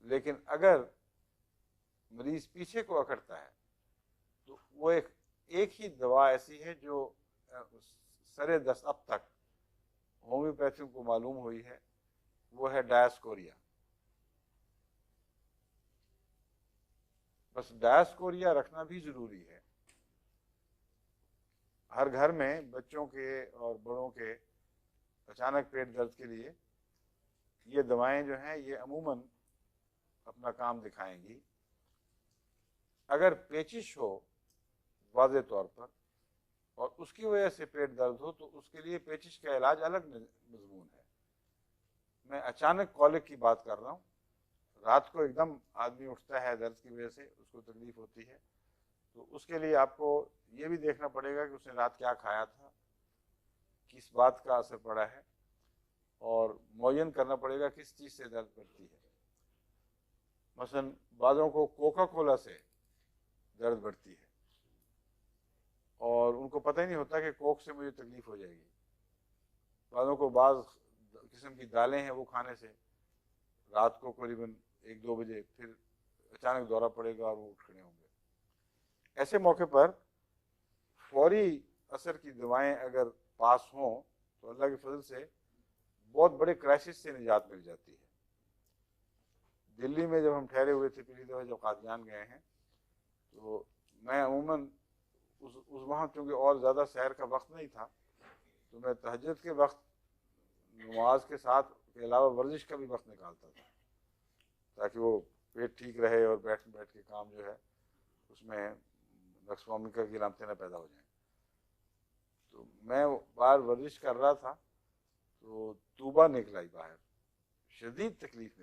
لیکن اگر مریض پیچھے کو اکڑتا ہے تو وہ ایک ہی دوا ایسی ہے جو سر دست اب تک ہومیوپیتھی کو معلوم ہوئی ہے، وہ ہے ڈایاسکوریا۔ بس ڈایاسکوریا رکھنا بھی ضروری ہے۔ ہر گھر میں بچوں کے اور بڑوں کے اچانک پیٹ درد کے لیے یہ دوائیں جو ہیں یہ عموماً اپنا کام دکھائیں گی۔ اگر پیچش ہو واضح طور پر اور اس کی وجہ سے پیٹ درد ہو تو اس کے لیے پیچش کا علاج الگ مضمون ہے۔ میں اچانک کولک کی بات کر رہا ہوں، رات کو ایک دم آدمی اٹھتا ہے درد کی وجہ سے، اس کو تکلیف ہوتی ہے، تو اس کے لیے آپ کو یہ بھی دیکھنا پڑے گا کہ اس نے رات کیا کھایا تھا، کس بات کا اثر پڑا ہے، اور معین کرنا پڑے گا کس چیز سے درد بڑھتی ہے۔ مثلا بعضوں کو کوکا کولا سے درد بڑھتی ہے اور ان کو پتہ ہی نہیں ہوتا کہ کوک سے مجھے تکلیف ہو جائے گی۔ بعضوں کو بعض قسم کی دالیں ہیں وہ کھانے سے رات کو قریباً 1-2 بجے پھر اچانک دورہ پڑے گا اور وہ اٹھ کھڑے ہوں گے۔ ایسے موقع پر فوری اثر کی دوائیں اگر پاس ہوں تو اللہ کے فضل سے بہت بڑے کرائسس سے نجات مل جاتی ہے۔ دلی میں جب ہم ٹھہرے ہوئے تھے پچھلی دفعہ جب قادیان گئے ہیں تو میں عموماً اس وہاں چونکہ اور زیادہ سیر کا وقت نہیں تھا تو میں تہجد کے وقت نماز کے ساتھ کے علاوہ ورزش کا بھی وقت نکالتا تھا تاکہ وہ پیٹ ٹھیک رہے اور بیٹھ کے کام جو ہے اس میں نقص وامکہ کی علامتیں نہ پیدا ہو جائیں۔ تو میں باہر ورزش کر رہا تھا تو طوبہ نکل آئی باہر، شدید تکلیف میں